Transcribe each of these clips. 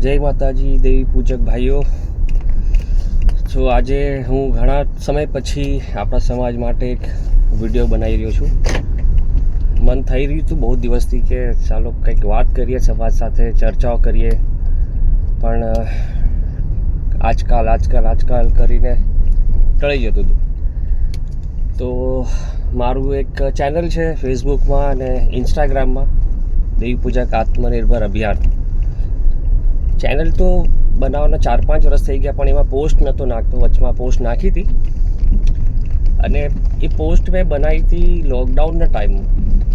જય માતાજી દેવી પૂજક ભાઈઓ. તો આજે હું ઘણા સમય પછી આપણા સમાજ માટે એક વિડીયો બનાવી રહ્યો છું. મન થઈ રહ્યું હતું બહુ દિવસથી કે ચાલો કંઈક વાત કરીએ, સમાજ સાથે ચર્ચાઓ કરીએ, પણ આજકાલ કરીને ટળી જતું હતું. તો મારું એક ચેનલ છે ફેસબુકમાં અને ઇન્સ્ટાગ્રામમાં, દેવી પૂજક આત્મનિર્ભર અભિયાન. ચેનલ તો બનાવવાના 4-5 વર્ષ થઈ ગયા, પણ એમાં પોસ્ટ નહોતો નાખતો. વચમાં પોસ્ટ નાખી હતી અને એ પોસ્ટ મેં બનાવી હતી લોકડાઉનના ટાઈમમાં,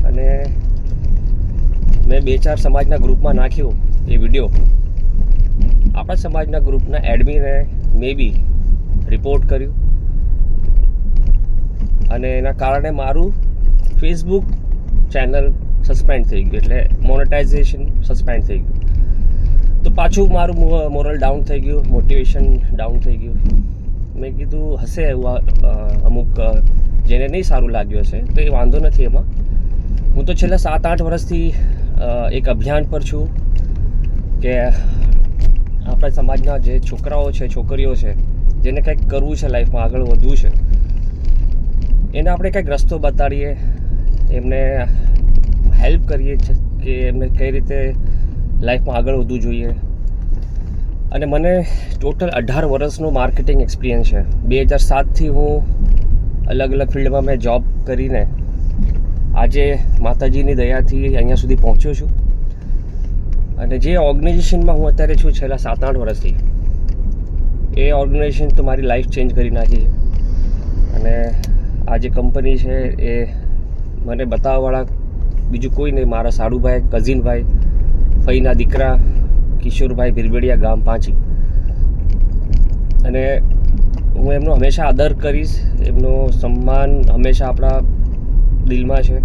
અને મેં 2-4 સમાજના ગ્રુપમાં નાખ્યો એ વિડીયો. આપણા સમાજના ગ્રુપના એડમિને મે બી રિપોર્ટ કર્યું અને એના કારણે મારું ફેસબુક ચેનલ સસ્પેન્ડ થઈ ગયું, એટલે મોનેટાઇઝેશન સસ્પેન્ડ થઈ ગયું. તો પાછું મારું મોરલ ડાઉન થઈ ગયું, મોટિવેશન ડાઉન થઈ ગયું. મેં કીધું હશે એવું અમુક જેને નહીં સારું લાગ્યું હશે તો એ વાંધો નથી. એમાં હું તો છેલ્લા 7-8 વર્ષથી એક અભિયાન પર છું કે આપણા સમાજના જે છોકરાઓ છે, છોકરીઓ છે, જેને કંઈક કરવું છે, લાઈફમાં આગળ વધવું છે, એને આપણે કંઈક રસ્તો બતાડીએ, એમને હેલ્પ કરીએ કે એમને કઈ રીતે લાઈફમાં આગળ વધવું જોઈએ. અને મને ટોટલ 18 વર્ષનો માર્કેટિંગ એક્સપિરિયન્સ છે. 2007થી હું અલગ અલગ ફિલ્ડમાં મેં જોબ કરીને આજે માતાજીની દયાથી અહીંયા સુધી પહોંચ્યો છું. અને જે ઓર્ગેનાઇઝેશનમાં હું અત્યારે છું છેલ્લા 7-8 વર્ષથી, એ ઓર્ગેનાઇઝેશન તો મારી લાઈફ ચેન્જ કરી નાખી છે. અને આ જે કંપની છે એ મને બતાવવાવાળા બીજું કોઈ નહીં, મારા સાડુભાઈ, કઝિનભાઈ, ફઈના દીકરા કિશોરભાઈ ભીરબેડિયા, ગામ પાંચી. અને હું એમનો હંમેશા આદર કરીશ, એમનો સન્માન હંમેશા આપણા દિલમાં છે,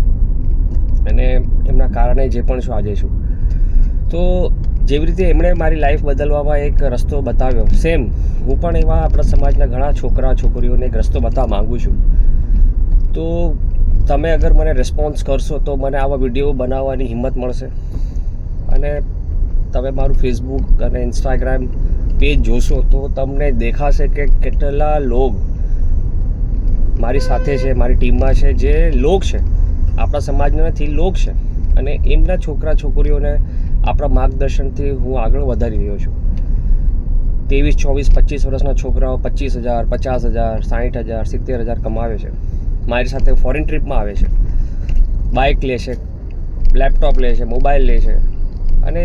અને એમના કારણે જે પણ છું આજે છું. તો જેવી રીતે એમણે મારી લાઈફ બદલવામાં એક રસ્તો બતાવ્યો, સેમ હું પણ એવા આપણા સમાજના ઘણા છોકરા છોકરીઓને એક રસ્તો બતાવવા માગું છું. તો તમે અગર મને રિસ્પોન્સ કરશો તો મને આવા વિડીયો બનાવવાની હિંમત મળશે. અને તમે મારું ફેસબુક અને ઇન્સ્ટાગ્રામ પેજ જોશો તો તમને દેખાશે કે કેટલા લોક મારી સાથે છે, મારી ટીમમાં છે, જે લોક છે, આપણા સમાજના નથી, લોક છે. અને એમના છોકરા છોકરીઓને આપણા માર્ગદર્શનથી હું આગળ વધારી રહ્યો છું. 23, 24, 25 વર્ષના છોકરાઓ 25,000, 50,000, 60,000, 70,000 કમાવે છે. મારી સાથે ફોરેન ટ્રીપમાં આવે છે, બાઇક લે છે, લેપટોપ લે છે, મોબાઈલ લે છે, અને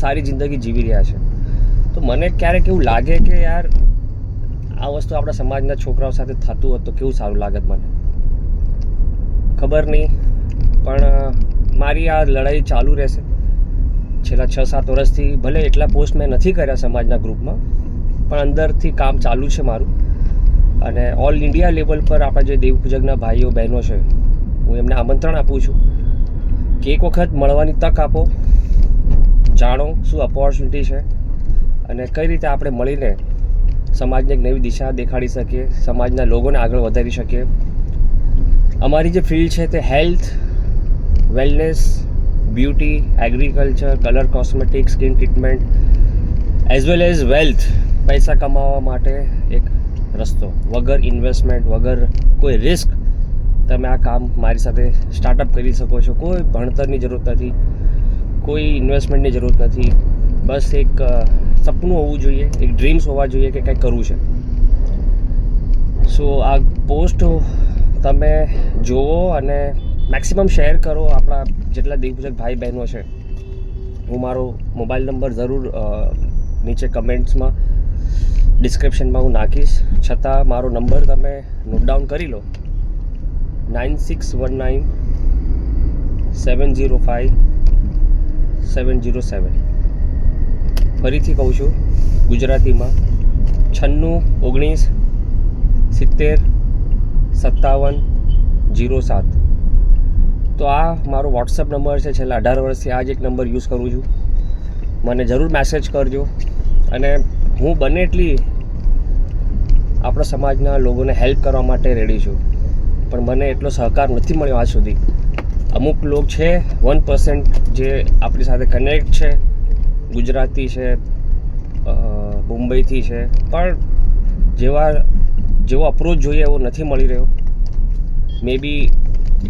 સારી જિંદગી જીવી રહ્યા છે. તો મને ક્યારેક એવું લાગે કે યાર આ વસ્તુ આપણા સમાજના છોકરાઓ સાથે થતું હોત તો કેવું સારું લાગત. મને ખબર નહીં, પણ મારી આ લડાઈ ચાલુ રહેશે છેલ્લા 6-7 વર્ષથી. ભલે એટલા પોસ્ટ મેં નથી કર્યા સમાજના ગ્રુપમાં, પણ અંદરથી કામ ચાલુ છે મારું. અને ઓલ ઇન્ડિયા લેવલ પર આપણા જે દેવ પૂજકના ભાઈઓ બહેનો છે, હું એમને આમંત્રણ આપું છું કે એક વખત મળવાની તક આપો, જાણો શું ઓપોર્ચ્યુનિટી છે અને કઈ રીતે આપણે મળીને સમાજને એક નવી દિશા દેખાડી શકીએ, સમાજના લોકોને આગળ વધારી શકીએ. અમારી જે ફિલ્ડ છે તે health, wellness, beauty, agriculture, colour cosmetic, skin treatment, as well as wealth, પૈસા કમાવા માટે એક રસ્તો. વગર ઇન્વેસ્ટમેન્ટ, વગર કોઈ રિસ્ક તમે આ કામ મારી સાથે સ્ટાર્ટઅપ કરી શકો છો. કોઈ ભણતરની જરૂરત નથી, કોઈ ઇન્વેસ્ટમેન્ટની જરૂરત નથી. બસ એક સપનું હોવું જોઈએ, એક ડ્રીમ્સ હોવા જોઈએ કે કંઈક કરવું છે. સો આ પોસ્ટ તમે જુઓ અને મેક્સિમમ શેર કરો. આપણા જેટલા દેવપૂજક ભાઈ બહેનો છે, હું મારો મોબાઈલ નંબર જરૂર નીચે કમેન્ટ્સમાં, ડિસ્ક્રિપ્શનમાં હું નાખીશ. છતાં મારો નંબર તમે નોટ ડાઉન કરી લો, 9619 705 707. ફરીથી કહું છું ગુજરાતીમાં, 9619 70 57 07. તો આ મારો વોટ્સઅપ નંબર છે. છેલ્લા 18 વર્ષથી આ જ એક નંબર યુઝ કરું છું. મને જરૂર મેસેજ કરજો. અને હું બને એટલી આપણા સમાજના લોકોને હેલ્પ કરવા માટે રેડી છું, પણ મને એટલો સહકાર નથી મળ્યો આજ સુધી. અમુક લોક છે 1% જે આપણી સાથે કનેક્ટ છે, ગુજરાતી છે, મુંબઈથી છે, પણ જેવો અપ્રોચ જોઈએ એવો નથી મળી રહ્યો. મે બી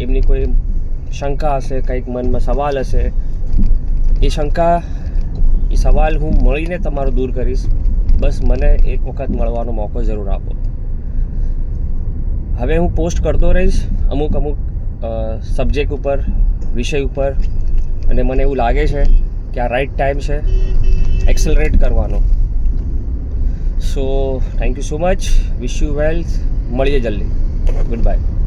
એમની કોઈ શંકા હશે, કંઈક મનમાં સવાલ હશે. એ શંકા, એ સવાલ હું મળીને તમારો દૂર કરીશ. બસ મને એક વખત મળવાનો મોકો જરૂર આપો. હવે હું પોસ્ટ કરતો રહીશ અમુક સબ્જેક્ટ ઉપર, વિષય ઉપર, અને મને એવું લાગે છે કે આ રાઈટ ટાઈમ છે એક્સલરેટ કરવાનો. So thank you so much. Wish you વેલ. મળીએ જલ્દી. Good bye.